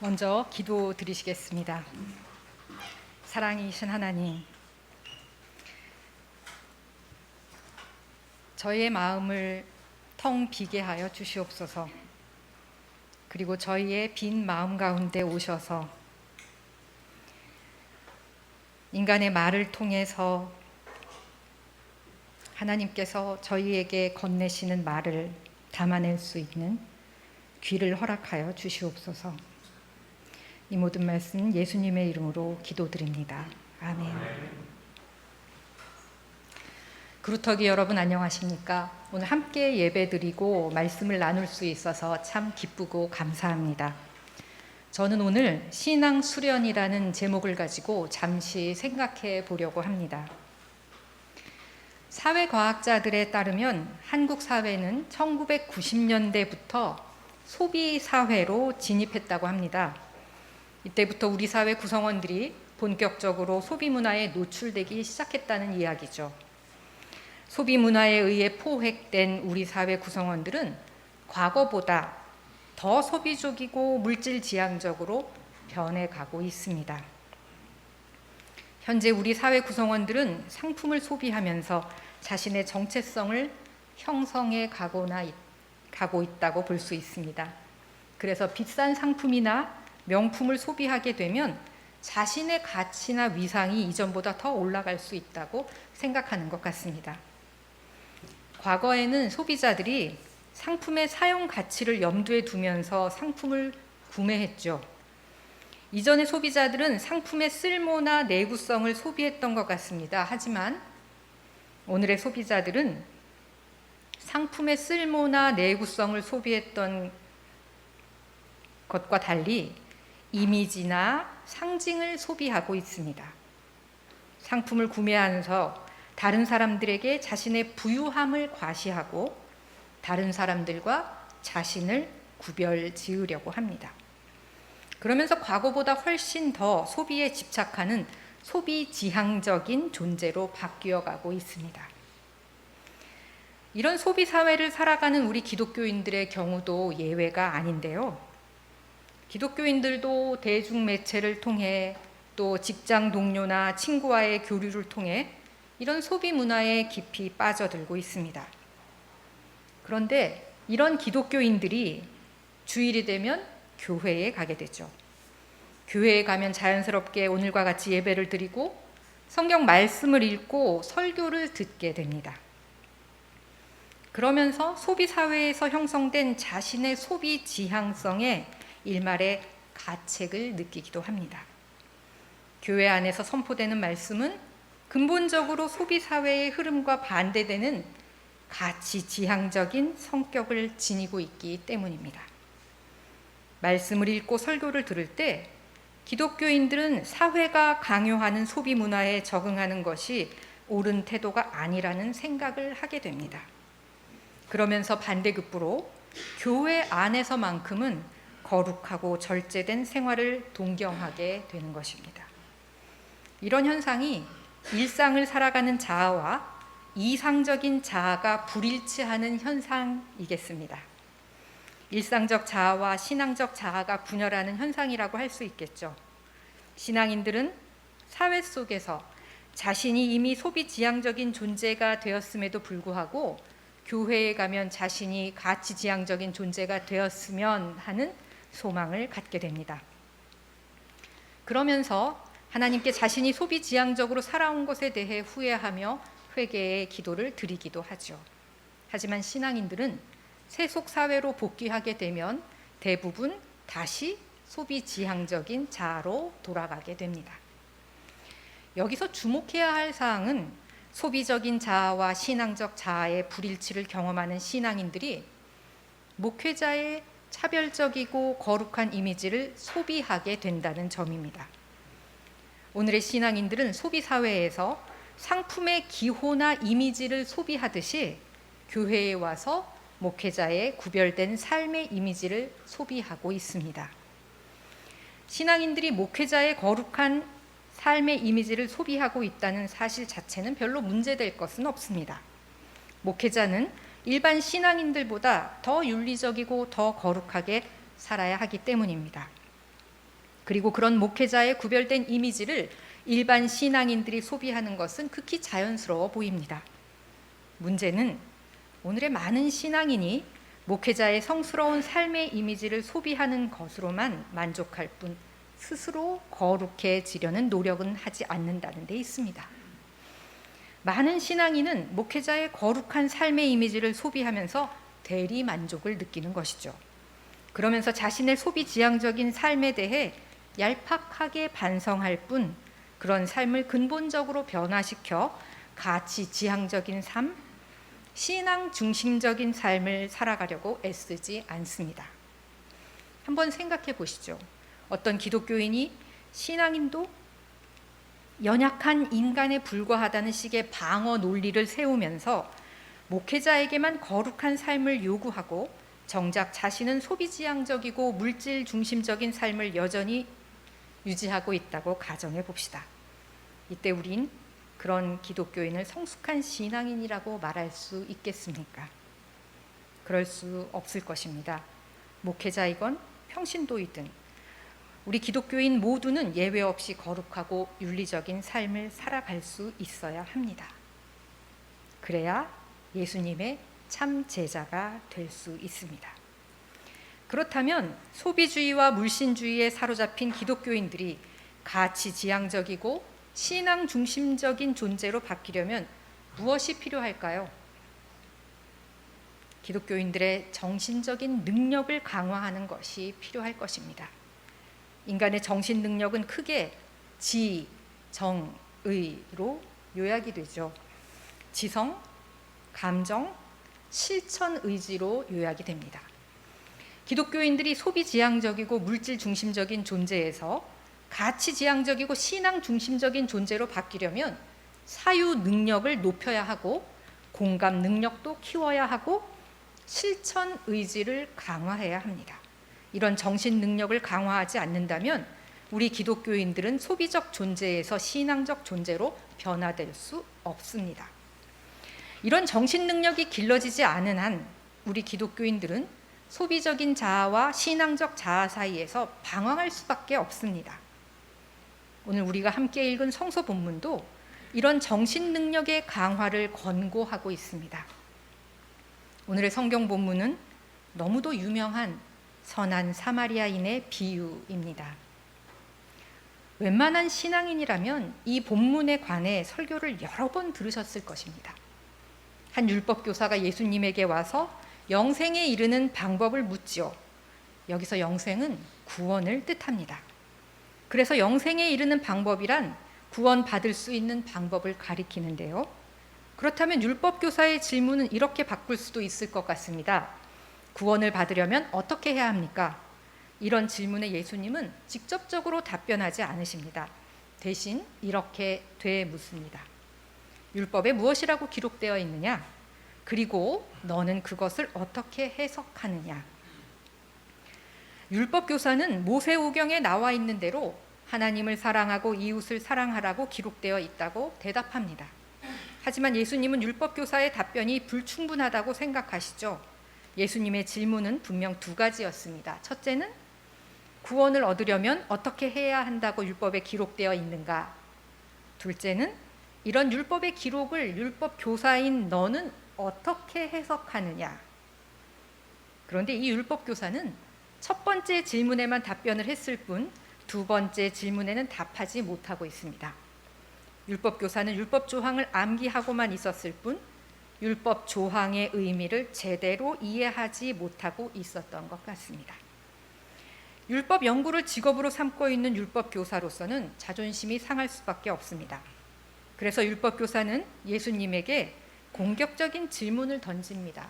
먼저 기도 드리시겠습니다. 사랑이신 하나님, 저희의 마음을 텅 비게 하여 주시옵소서. 그리고 저희의 빈 마음 가운데 오셔서 인간의 말을 통해서 하나님께서 저희에게 건네시는 말을 담아낼 수 있는 귀를 허락하여 주시옵소서. 이 모든 말씀 예수님의 이름으로 기도드립니다. 아멘. 그루터기 여러분 안녕하십니까? 오늘 함께 예배드리고 말씀을 나눌 수 있어서 참 기쁘고 감사합니다. 저는 오늘 신앙 수련이라는 제목을 가지고 잠시 생각해 보려고 합니다. 사회과학자들에 따르면 한국 사회는 1990년대부터 소비 사회로 진입했다고 합니다. 이때부터 우리 사회 구성원들이 본격적으로 소비 문화에 노출되기 시작했다는 이야기죠. 소비 문화에 의해 포획된 우리 사회 구성원들은 과거보다 더 소비적이고 물질 지향적으로 변해가고 있습니다. 현재 우리 사회 구성원들은 상품을 소비하면서 자신의 정체성을 형성해 가고 있다고 볼 수 있습니다. 그래서 비싼 상품이나 명품을 소비하게 되면 자신의 가치나 위상이 이전보다 더 올라갈 수 있다고 생각하는 것 같습니다. 과거에는 소비자들이 상품의 사용 가치를 염두에 두면서 상품을 구매했죠. 이전의 소비자들은 상품의 쓸모나 내구성을 소비했던 것 같습니다. 하지만 오늘의 소비자들은 상품의 쓸모나 내구성을 소비했던 것과 달리 이미지나 상징을 소비하고 있습니다. 상품을 구매하면서 다른 사람들에게 자신의 부유함을 과시하고 다른 사람들과 자신을 구별 지으려고 합니다. 그러면서 과거보다 훨씬 더 소비에 집착하는 소비 지향적인 존재로 바뀌어가고 있습니다. 이런 소비 사회를 살아가는 우리 기독교인들의 경우도 예외가 아닌데요. 기독교인들도 대중매체를 통해 또 직장 동료나 친구와의 교류를 통해 이런 소비 문화에 깊이 빠져들고 있습니다. 그런데 이런 기독교인들이 주일이 되면 교회에 가게 되죠. 교회에 가면 자연스럽게 오늘과 같이 예배를 드리고 성경 말씀을 읽고 설교를 듣게 됩니다. 그러면서 소비 사회에서 형성된 자신의 소비 지향성에 일말의 가책을 느끼기도 합니다. 교회 안에서 선포되는 말씀은 근본적으로 소비 사회의 흐름과 반대되는 가치 지향적인 성격을 지니고 있기 때문입니다. 말씀을 읽고 설교를 들을 때 기독교인들은 사회가 강요하는 소비 문화에 적응하는 것이 옳은 태도가 아니라는 생각을 하게 됩니다. 그러면서 반대급부로 교회 안에서만큼은 거룩하고 절제된 생활을 동경하게 되는 것입니다. 이런 현상이 일상을 살아가는 자아와 이상적인 자아가 불일치하는 현상이겠습니다. 일상적 자아와 신앙적 자아가 분열하는 현상이라고 할 수 있겠죠. 신앙인들은 사회 속에서 자신이 이미 소비 지향적인 존재가 되었음에도 불구하고 교회에 가면 자신이 가치 지향적인 존재가 되었으면 하는 소망을 갖게 됩니다. 그러면서 하나님께 자신이 소비 지향적으로 살아온 것에 대해 후회하며 회개의 기도를 드리기도 하죠. 하지만 신앙인들은 세속 사회로 복귀하게 되면 대부분 다시 소비 지향적인 자아로 돌아가게 됩니다. 여기서 주목해야 할 사항은 소비적인 자아와 신앙적 자아의 불일치를 경험하는 신앙인들이 목회자의 차별적이고 거룩한 이미지를 소비하게 된다는 점입니다. 오늘의 신앙인들은 소비 사회에서 상품의 기호나 이미지를 소비하듯이 교회에 와서 목회자의 구별된 삶의 이미지를 소비하고 있습니다. 신앙인들이 목회자의 거룩한 삶의 이미지를 소비하고 있다는 사실 자체는 별로 문제될 것은 없습니다. 목회자는 일반 신앙인들보다 더 윤리적이고 더 거룩하게 살아야 하기 때문입니다. 그리고 그런 목회자의 구별된 이미지를 일반 신앙인들이 소비하는 것은 극히 자연스러워 보입니다. 문제는 오늘의 많은 신앙인이 목회자의 성스러운 삶의 이미지를 소비하는 것으로만 만족할 뿐 스스로 거룩해지려는 노력은 하지 않는다는 데 있습니다. 많은 신앙인은 목회자의 거룩한 삶의 이미지를 소비하면서 대리 만족을 느끼는 것이죠. 그러면서 자신의 소비 지향적인 삶에 대해 얄팍하게 반성할 뿐 그런 삶을 근본적으로 변화시켜 가치 지향적인 삶, 신앙 중심적인 삶을 살아가려고 애쓰지 않습니다. 한번 생각해 보시죠. 어떤 기독교인이 신앙인도 연약한 인간에 불과하다는 식의 방어 논리를 세우면서 목회자에게만 거룩한 삶을 요구하고 정작 자신은 소비지향적이고 물질 중심적인 삶을 여전히 유지하고 있다고 가정해 봅시다. 이때 우린 그런 기독교인을 성숙한 신앙인이라고 말할 수 있겠습니까? 그럴 수 없을 것입니다. 목회자이건 평신도이든 우리 기독교인 모두는 예외 없이 거룩하고 윤리적인 삶을 살아갈 수 있어야 합니다. 그래야 예수님의 참 제자가 될 수 있습니다. 그렇다면 소비주의와 물신주의에 사로잡힌 기독교인들이 가치 지향적이고 신앙 중심적인 존재로 바뀌려면 무엇이 필요할까요? 기독교인들의 정신적인 능력을 강화하는 것이 필요할 것입니다. 인간의 정신 능력은 크게 지, 정, 의로 요약이 되죠. 지성, 감정, 실천 의지로 요약이 됩니다. 기독교인들이 소비 지향적이고 물질 중심적인 존재에서 가치 지향적이고 신앙 중심적인 존재로 바뀌려면 사유 능력을 높여야 하고 공감 능력도 키워야 하고 실천 의지를 강화해야 합니다. 이런 정신 능력을 강화하지 않는다면 우리 기독교인들은 소비적 존재에서 신앙적 존재로 변화될 수 없습니다. 이런 정신 능력이 길러지지 않은 한 우리 기독교인들은 소비적인 자아와 신앙적 자아 사이에서 방황할 수밖에 없습니다. 오늘 우리가 함께 읽은 성서 본문도 이런 정신 능력의 강화를 권고하고 있습니다. 오늘의 성경 본문은 너무도 유명한 선한 사마리아인의 비유입니다. 웬만한 신앙인이라면 이 본문에 관해 설교를 여러 번 들으셨을 것입니다. 한 율법 교사가 예수님에게 와서 영생에 이르는 방법을 묻지요. 여기서 영생은 구원을 뜻합니다. 그래서 영생에 이르는 방법이란 구원 받을 수 있는 방법을 가리키는데요. 그렇다면 율법 교사의 질문은 이렇게 바꿀 수도 있을 것 같습니다. 구원을 받으려면 어떻게 해야 합니까? 이런 질문에 예수님은 직접적으로 답변하지 않으십니다. 대신 이렇게 되묻습니다. 율법에 무엇이라고 기록되어 있느냐? 그리고 너는 그것을 어떻게 해석하느냐? 율법 교사는 모세오경에 나와 있는 대로 하나님을 사랑하고 이웃을 사랑하라고 기록되어 있다고 대답합니다. 하지만 예수님은 율법 교사의 답변이 불충분하다고 생각하시죠. 예수님의 질문은 분명 두 가지였습니다. 첫째는 구원을 얻으려면 어떻게 해야 한다고 율법에 기록되어 있는가? 둘째는 이런 율법의 기록을 율법 교사인 너는 어떻게 해석하느냐? 그런데 이 율법 교사는 첫 번째 질문에만 답변을 했을 뿐 두 번째 질문에는 답하지 못하고 있습니다. 율법 교사는 율법 조항을 암기하고만 있었을 뿐 율법 조항의 의미를 제대로 이해하지 못하고 있었던 것 같습니다. 율법 연구를 직업으로 삼고 있는 율법 교사로서는 자존심이 상할 수밖에 없습니다. 그래서 율법 교사는 예수님에게 공격적인 질문을 던집니다.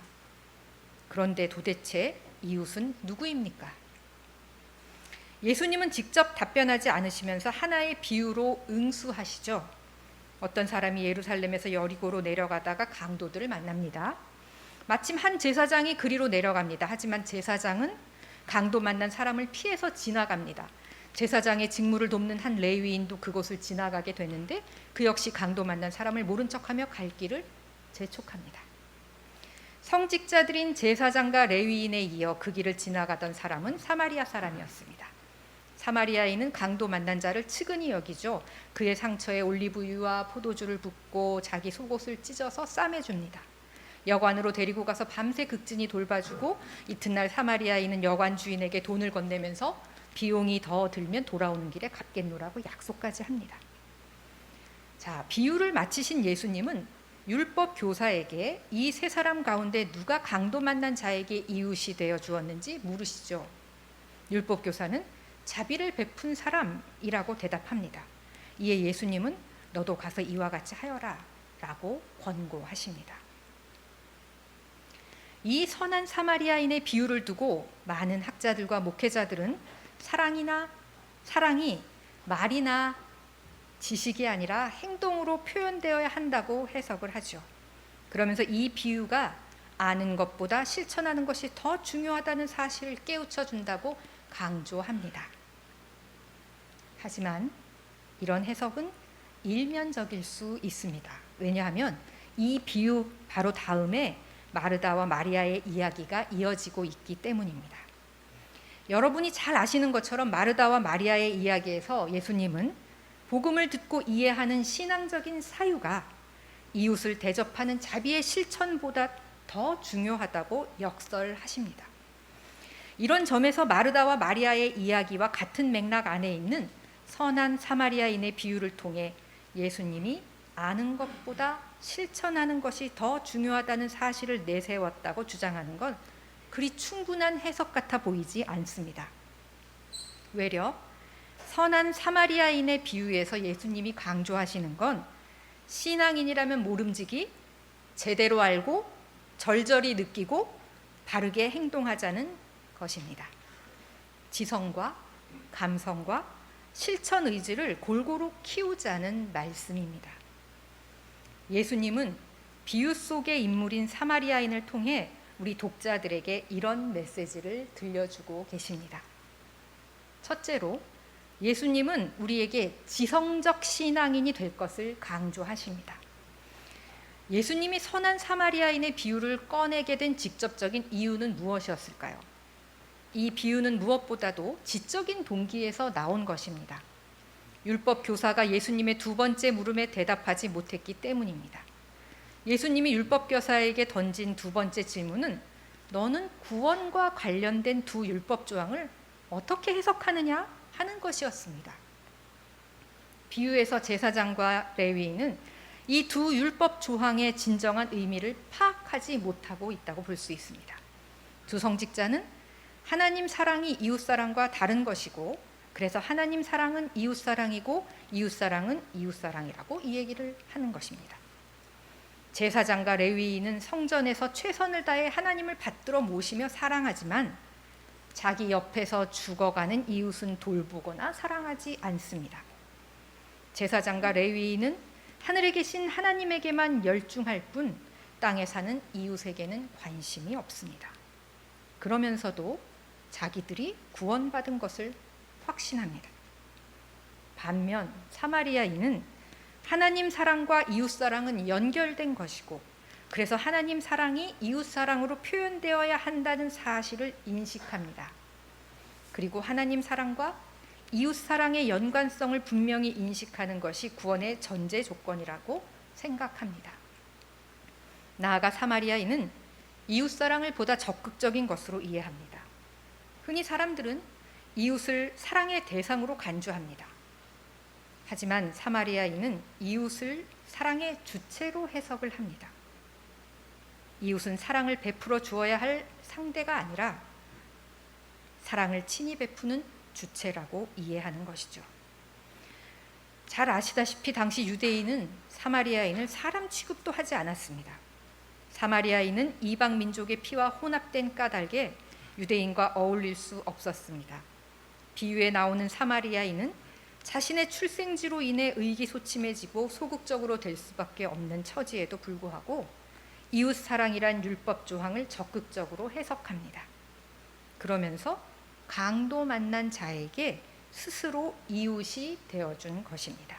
그런데 도대체 이웃은 누구입니까? 예수님은 직접 답변하지 않으시면서 하나의 비유로 응수하시죠. 어떤 사람이 예루살렘에서 여리고로 내려가다가 강도들을 만납니다. 마침 한 제사장이 그리로 내려갑니다. 하지만 제사장은 강도 만난 사람을 피해서 지나갑니다. 제사장의 직무를 돕는 한 레위인도 그곳을 지나가게 되는데 그 역시 강도 만난 사람을 모른 척하며 갈 길을 재촉합니다. 성직자들인 제사장과 레위인에 이어 그 길을 지나가던 사람은 사마리아 사람이었습니다. 사마리아인은 강도 만난 자를 측은히 여기죠. 그의 상처에 올리브유와 포도주를 붓고 자기 속옷을 찢어서 싸매줍니다. 여관으로 데리고 가서 밤새 극진히 돌봐주고 이튿날 사마리아인은 여관 주인에게 돈을 건네면서 비용이 더 들면 돌아오는 길에 갚겠노라고 약속까지 합니다. 자, 비유를 마치신 예수님은 율법 교사에게 이 세 사람 가운데 누가 강도 만난 자에게 이웃이 되어 주었는지 물으시죠. 율법 교사는 자비를 베푼 사람이라고 대답합니다. 이에 예수님은 너도 가서 이와 같이 하여라 라고 권고하십니다. 이 선한 사마리아인의 비유를 두고 많은 학자들과 목회자들은 사랑이 말이나 지식이 아니라 행동으로 표현되어야 한다고 해석을 하죠. 그러면서 이 비유가 아는 것보다 실천하는 것이 더 중요하다는 사실을 깨우쳐 준다고 강조합니다. 하지만 이런 해석은 일면적일 수 있습니다. 왜냐하면 이 비유 바로 다음에 마르다와 마리아의 이야기가 이어지고 있기 때문입니다. 여러분이 잘 아시는 것처럼 마르다와 마리아의 이야기에서 예수님은 복음을 듣고 이해하는 신앙적인 사유가 이웃을 대접하는 자비의 실천보다 더 중요하다고 역설하십니다. 이런 점에서 마르다와 마리아의 이야기와 같은 맥락 안에 있는 선한 사마리아인의 비유를 통해 예수님이 아는 것보다 실천하는 것이 더 중요하다는 사실을 내세웠다고 주장하는 건 그리 충분한 해석 같아 보이지 않습니다. 외려 선한 사마리아인의 비유에서 예수님이 강조하시는 건 신앙인이라면 모름지기, 제대로 알고 절절히 느끼고 바르게 행동하자는 것입니다. 지성과 감성과 실천 의지를 골고루 키우자는 말씀입니다. 예수님은 비유 속의 인물인 사마리아인을 통해 우리 독자들에게 이런 메시지를 들려주고 계십니다. 첫째로 예수님은 우리에게 지성적 신앙인이 될 것을 강조하십니다. 예수님이 선한 사마리아인의 비유를 꺼내게 된 직접적인 이유는 무엇이었을까요? 이 비유는 무엇보다도 지적인 동기에서 나온 것입니다. 율법 교사가 예수님의 두 번째 물음에 대답하지 못했기 때문입니다. 예수님이 율법 교사에게 던진 두 번째 질문은 너는 구원과 관련된 두 율법 조항을 어떻게 해석하느냐 하는 것이었습니다. 비유에서 제사장과 레위인은 이 두 율법 조항의 진정한 의미를 파악하지 못하고 있다고 볼 수 있습니다. 두 성직자는 하나님 사랑이 이웃 사랑과 다른 것이고 그래서 하나님 사랑은 이웃 사랑이고 이웃 사랑은 이웃 사랑이라고 이 얘기를 하는 것입니다. 제사장과 레위인은 성전에서 최선을 다해 하나님을 받들어 모시며 사랑하지만 자기 옆에서 죽어가는 이웃은 돌보거나 사랑하지 않습니다. 제사장과 레위인은 하늘에 계신 하나님에게만 열중할 뿐 땅에 사는 이웃에게는 관심이 없습니다. 그러면서도 자기들이 구원받은 것을 확신합니다. 반면 사마리아인은 하나님 사랑과 이웃 사랑은 연결된 것이고 그래서 하나님 사랑이 이웃 사랑으로 표현되어야 한다는 사실을 인식합니다. 그리고 하나님 사랑과 이웃 사랑의 연관성을 분명히 인식하는 것이 구원의 전제 조건이라고 생각합니다. 나아가 사마리아인은 이웃 사랑을 보다 적극적인 것으로 이해합니다. 흔히 사람들은 이웃을 사랑의 대상으로 간주합니다. 하지만 사마리아인은 이웃을 사랑의 주체로 해석을 합니다. 이웃은 사랑을 베풀어 주어야 할 상대가 아니라 사랑을 친히 베푸는 주체라고 이해하는 것이죠. 잘 아시다시피 당시 유대인은 사마리아인을 사람 취급도 하지 않았습니다. 사마리아인은 이방 민족의 피와 혼합된 까닭에 유대인과 어울릴 수 없었습니다. 비유에 나오는 사마리아인은 자신의 출생지로 인해 의기소침해지고 소극적으로 될 수밖에 없는 처지에도 불구하고 이웃 사랑이란 율법 조항을 적극적으로 해석합니다. 그러면서 강도 만난 자에게 스스로 이웃이 되어준 것입니다.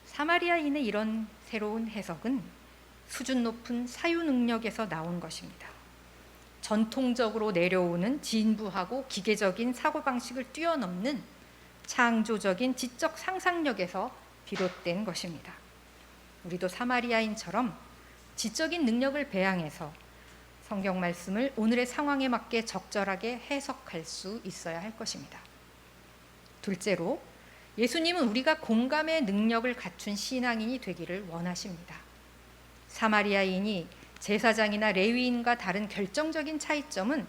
사마리아인의 이런 새로운 해석은 수준 높은 사유 능력에서 나온 것입니다. 전통적으로 내려오는 진부하고 기계적인 사고방식을 뛰어넘는 창조적인 지적 상상력에서 비롯된 것입니다. 우리도 사마리아인처럼 지적인 능력을 배양해서 성경 말씀을 오늘의 상황에 맞게 적절하게 해석할 수 있어야 할 것입니다. 둘째로, 예수님은 우리가 공감의 능력을 갖춘 신앙인이 되기를 원하십니다. 사마리아인이 제사장이나 레위인과 다른 결정적인 차이점은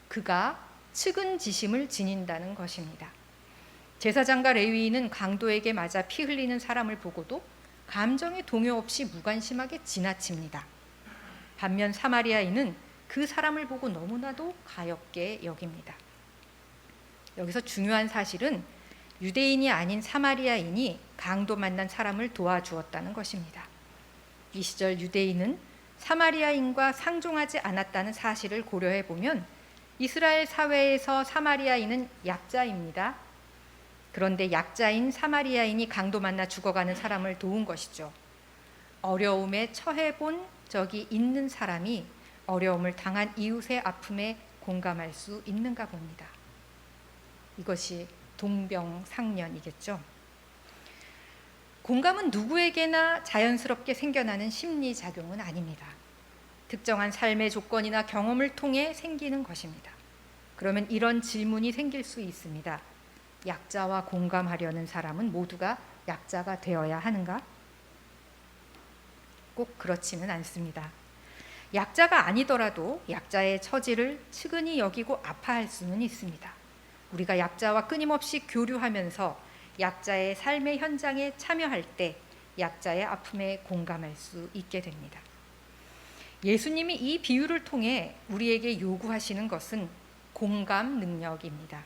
그가 측은지심을 지닌다는 것입니다. 제사장과 레위인은 강도에게 맞아 피 흘리는 사람을 보고도 감정의 동요 없이 무관심하게 지나칩니다. 반면 사마리아인은 그 사람을 보고 너무나도 가엾게 여깁니다. 여기서 중요한 사실은 유대인이 아닌 사마리아인이 강도 만난 사람을 도와주었다는 것입니다. 이 시절 유대인은 사마리아인과 상종하지 않았다는 사실을 고려해 보면 이스라엘 사회에서 사마리아인은 약자입니다. 그런데 약자인 사마리아인이 강도 만나 죽어가는 사람을 도운 것이죠. 어려움에 처해 본 적이 있는 사람이 어려움을 당한 이웃의 아픔에 공감할 수 있는가 봅니다. 이것이 동병상련이겠죠. 공감은 누구에게나 자연스럽게 생겨나는 심리작용은 아닙니다. 특정한 삶의 조건이나 경험을 통해 생기는 것입니다. 그러면 이런 질문이 생길 수 있습니다. 약자와 공감하려는 사람은 모두가 약자가 되어야 하는가? 꼭 그렇지는 않습니다. 약자가 아니더라도 약자의 처지를 측은히 여기고 아파할 수는 있습니다. 우리가 약자와 끊임없이 교류하면서 약자의 삶의 현장에 참여할 때 약자의 아픔에 공감할 수 있게 됩니다. 예수님이 이 비유를 통해 우리에게 요구하시는 것은 공감 능력입니다.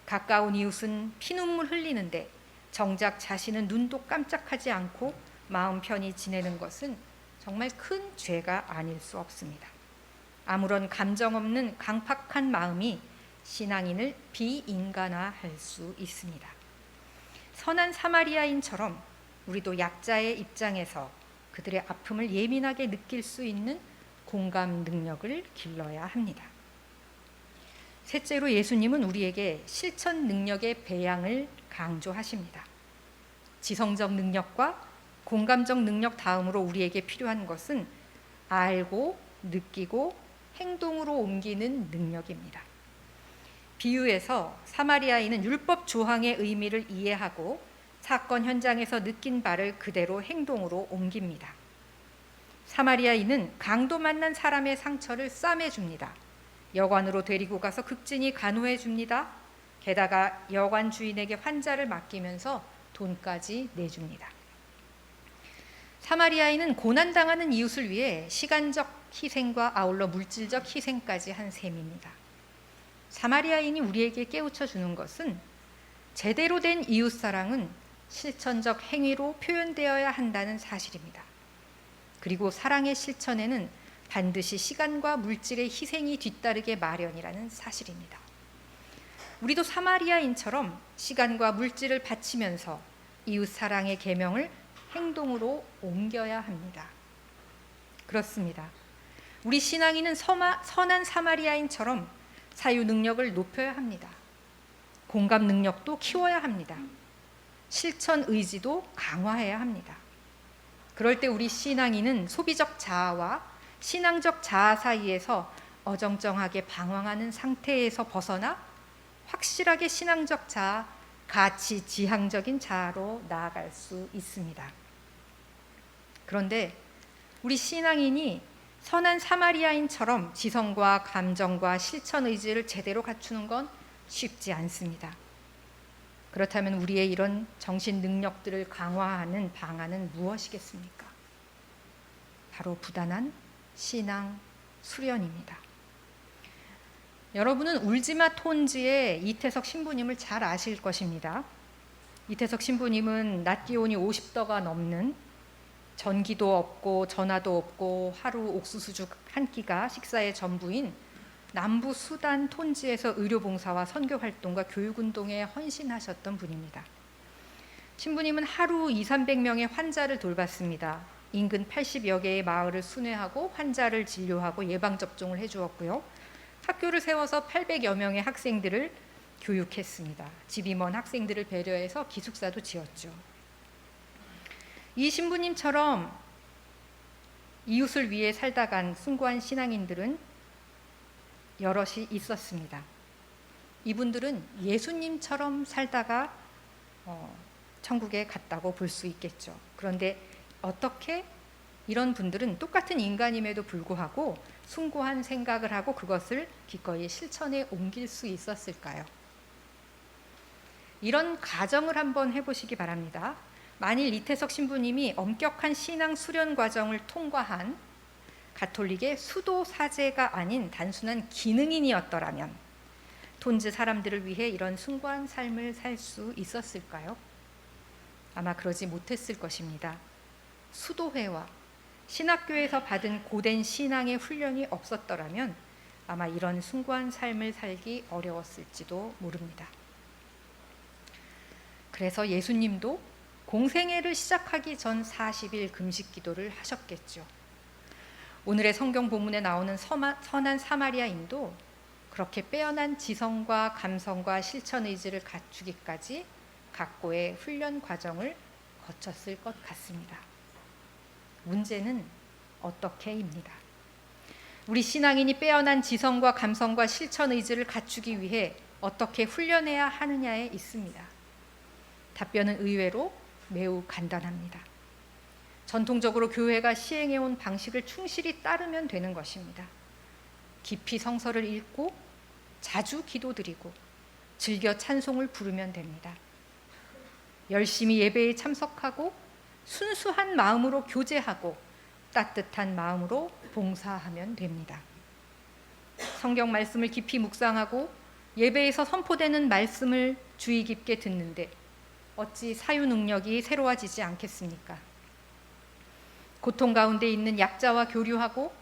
가까운 이웃은 피눈물 흘리는데 정작 자신은 눈도 깜짝하지 않고 마음 편히 지내는 것은 정말 큰 죄가 아닐 수 없습니다. 아무런 감정 없는 강팍한 마음이 신앙인을 비인간화할 수 있습니다. 선한 사마리아인처럼 우리도 약자의 입장에서 그들의 아픔을 예민하게 느낄 수 있는 공감 능력을 길러야 합니다. 셋째로, 예수님은 우리에게 실천 능력의 배양을 강조하십니다. 지성적 능력과 공감적 능력 다음으로 우리에게 필요한 것은 알고 느끼고 행동으로 옮기는 능력입니다. 비유에서 사마리아인은 율법 조항의 의미를 이해하고 사건 현장에서 느낀 바를 그대로 행동으로 옮깁니다. 사마리아인은 강도 만난 사람의 상처를 싸매줍니다. 여관으로 데리고 가서 극진히 간호해 줍니다. 게다가 여관 주인에게 환자를 맡기면서 돈까지 내줍니다. 사마리아인은 고난당하는 이웃을 위해 시간적 희생과 아울러 물질적 희생까지 한 셈입니다. 사마리아인이 우리에게 깨우쳐 주는 것은 제대로 된 이웃사랑은 실천적 행위로 표현되어야 한다는 사실입니다. 그리고 사랑의 실천에는 반드시 시간과 물질의 희생이 뒤따르게 마련이라는 사실입니다. 우리도 사마리아인처럼 시간과 물질을 바치면서 이웃사랑의 계명을 행동으로 옮겨야 합니다. 그렇습니다. 우리 신앙인은 선한 사마리아인처럼 사유 능력을 높여야 합니다. 공감 능력도 키워야 합니다. 실천 의지도 강화해야 합니다. 그럴 때 우리 신앙인은 소비적 자아와 신앙적 자아 사이에서 어정쩡하게 방황하는 상태에서 벗어나 확실하게 신앙적 자아, 가치 지향적인 자아로 나아갈 수 있습니다. 그런데 우리 신앙인이 선한 사마리아인처럼 지성과 감정과 실천 의지를 제대로 갖추는 건 쉽지 않습니다. 그렇다면 우리의 이런 정신 능력들을 강화하는 방안은 무엇이겠습니까? 바로 부단한 신앙 수련입니다. 여러분은 울지마 톤지의 이태석 신부님을 잘 아실 것입니다. 이태석 신부님은 낮 기온이 50도가 넘는, 전기도 없고 전화도 없고 하루 옥수수죽 한 끼가 식사의 전부인 남부 수단 톤지에서 의료봉사와 선교활동과 교육운동에 헌신하셨던 분입니다. 신부님은 하루 200~300명의 환자를 돌봤습니다. 인근 80여 개의 마을을 순회하고 환자를 진료하고 예방접종을 해주었고요. 학교를 세워서 800여 명의 학생들을 교육했습니다. 집이 먼 학생들을 배려해서 기숙사도 지었죠. 이 신부님처럼 이웃을 위해 살다 간 숭고한 신앙인들은 여럿이 있었습니다. 이분들은 예수님처럼 살다가 천국에 갔다고 볼 수 있겠죠. 그런데 어떻게 이런 분들은 똑같은 인간임에도 불구하고 숭고한 생각을 하고 그것을 기꺼이 실천에 옮길 수 있었을까요? 이런 가정을 한번 해보시기 바랍니다. 만일 이태석 신부님이 엄격한 신앙 수련 과정을 통과한 가톨릭의 수도 사제가 아닌 단순한 기능인이었더라면 톤즈 사람들을 위해 이런 숭고한 삶을 살 수 있었을까요? 아마 그러지 못했을 것입니다. 수도회와 신학교에서 받은 고된 신앙의 훈련이 없었더라면 아마 이런 숭고한 삶을 살기 어려웠을지도 모릅니다. 그래서 예수님도 공생애를 시작하기 전 40일 금식 기도를 하셨겠죠. 오늘의 성경 본문에 나오는 선한 사마리아인도 그렇게 빼어난 지성과 감성과 실천 의지를 갖추기까지 각고의 훈련 과정을 거쳤을 것 같습니다. 문제는 어떻게입니다. 우리 신앙인이 빼어난 지성과 감성과 실천 의지를 갖추기 위해 어떻게 훈련해야 하느냐에 있습니다. 답변은 의외로 매우 간단합니다. 전통적으로 교회가 시행해온 방식을 충실히 따르면 되는 것입니다. 깊이 성서를 읽고 자주 기도드리고 즐겨 찬송을 부르면 됩니다. 열심히 예배에 참석하고 순수한 마음으로 교제하고 따뜻한 마음으로 봉사하면 됩니다. 성경 말씀을 깊이 묵상하고 예배에서 선포되는 말씀을 주의 깊게 듣는데 어찌 사유 능력이 새로워지지 않겠습니까? 고통 가운데 있는 약자와 교류하고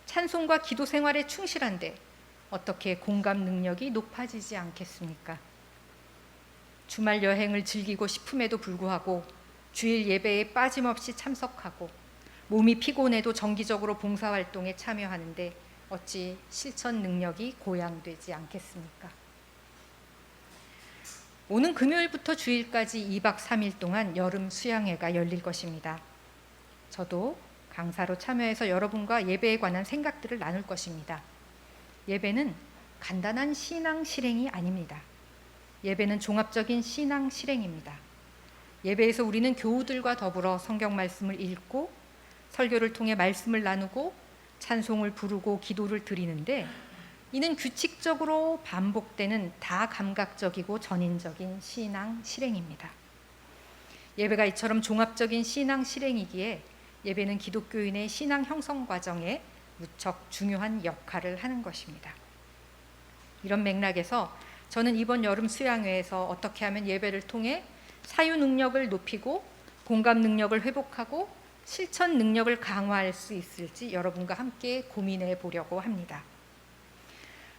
찬송과 기도 생활에 충실한데 어떻게 공감 능력이 높아지지 않겠습니까? 주말 여행을 즐기고 싶음에도 불구하고 주일 예배에 빠짐없이 참석하고 몸이 피곤해도 정기적으로 봉사활동에 참여하는데 어찌 실천 능력이 고양되지 않겠습니까? 오는 금요일부터 주일까지 2박 3일 동안 여름 수양회가 열릴 것입니다. 저도 강사로 참여해서 여러분과 예배에 관한 생각들을 나눌 것입니다. 예배는 간단한 신앙 실행이 아닙니다. 예배는 종합적인 신앙 실행입니다. 예배에서 우리는 교우들과 더불어 성경 말씀을 읽고 설교를 통해 말씀을 나누고 찬송을 부르고 기도를 드리는데 이는 규칙적으로 반복되는 다감각적이고 전인적인 신앙 실행입니다. 예배가 이처럼 종합적인 신앙 실행이기에 예배는 기독교인의 신앙 형성 과정에 무척 중요한 역할을 하는 것입니다. 이런 맥락에서 저는 이번 여름 수양회에서 어떻게 하면 예배를 통해 사유 능력을 높이고 공감 능력을 회복하고 실천 능력을 강화할 수 있을지 여러분과 함께 고민해 보려고 합니다.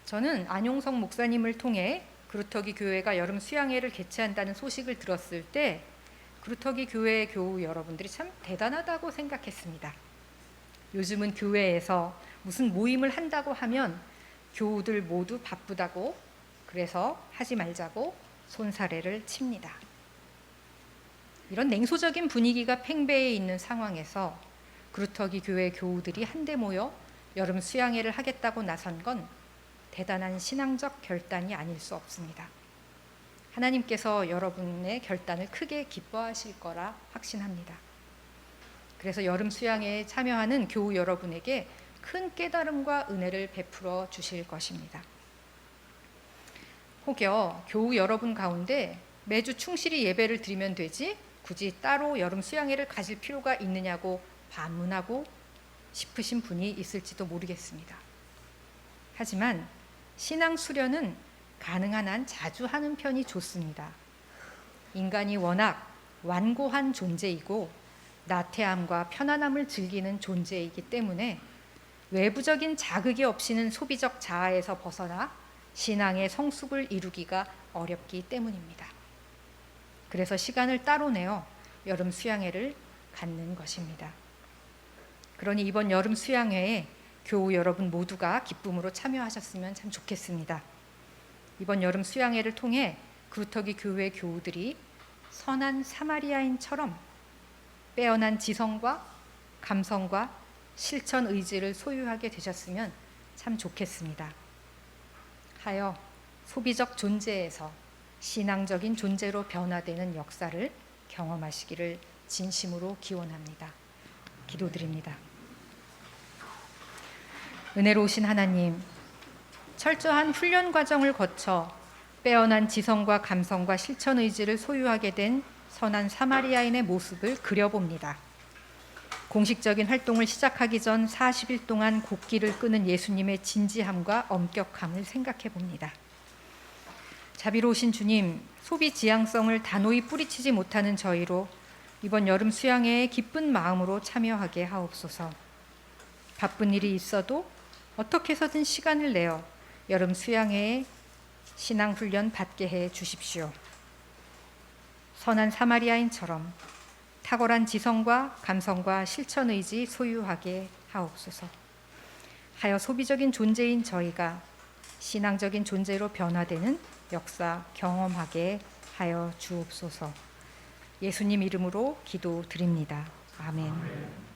저는 안용석 목사님을 통해 그루터기 교회가 여름 수양회를 개최한다는 소식을 들었을 때 그루터기 교회 교우 여러분들이 참 대단하다고 생각했습니다. 요즘은 교회에서 무슨 모임을 한다고 하면 교우들 모두 바쁘다고 그래서 하지 말자고 손사래를 칩니다. 이런 냉소적인 분위기가 팽배해 있는 상황에서 그루터기 교회 교우들이 한데 모여 여름 수양회를 하겠다고 나선 건 대단한 신앙적 결단이 아닐 수 없습니다. 하나님께서 여러분의 결단을 크게 기뻐하실 거라 확신합니다. 그래서 여름 수양회에 참여하는 교우 여러분에게 큰 깨달음과 은혜를 베풀어 주실 것입니다. 혹여 교우 여러분 가운데 매주 충실히 예배를 드리면 되지 굳이 따로 여름 수양회를 가질 필요가 있느냐고 반문하고 싶으신 분이 있을지도 모르겠습니다. 하지만 신앙 수련은 가능한 한 자주 하는 편이 좋습니다. 인간이 워낙 완고한 존재이고 나태함과 편안함을 즐기는 존재이기 때문에 외부적인 자극이 없이는 소비적 자아에서 벗어나 신앙의 성숙을 이루기가 어렵기 때문입니다. 그래서 시간을 따로 내어 여름 수양회를 갖는 것입니다. 그러니 이번 여름 수양회에 교우 여러분 모두가 기쁨으로 참여하셨으면 참 좋겠습니다. 이번 여름 수양회를 통해 그루터기 교회 교우들이 선한 사마리아인처럼 빼어난 지성과 감성과 실천 의지를 소유하게 되셨으면 참 좋겠습니다. 하여 소비적 존재에서 신앙적인 존재로 변화되는 역사를 경험하시기를 진심으로 기원합니다. 기도드립니다. 은혜로우신 하나님, 철저한 훈련 과정을 거쳐 빼어난 지성과 감성과 실천 의지를 소유하게 된 선한 사마리아인의 모습을 그려봅니다. 공식적인 활동을 시작하기 전 40일 동안 곡기를 끄는 예수님의 진지함과 엄격함을 생각해 봅니다. 자비로우신 주님, 소비 지향성을 단호히 뿌리치지 못하는 저희로 이번 여름 수양회에 기쁜 마음으로 참여하게 하옵소서. 바쁜 일이 있어도 어떻게 해서든 시간을 내어 여름 수양회에 신앙훈련 받게 해 주십시오. 선한 사마리아인처럼 탁월한 지성과 감성과 실천의지 소유하게 하옵소서. 하여 소비적인 존재인 저희가 신앙적인 존재로 변화되는 역사 경험하게 하여 주옵소서. 예수님 이름으로 기도드립니다. 아멘.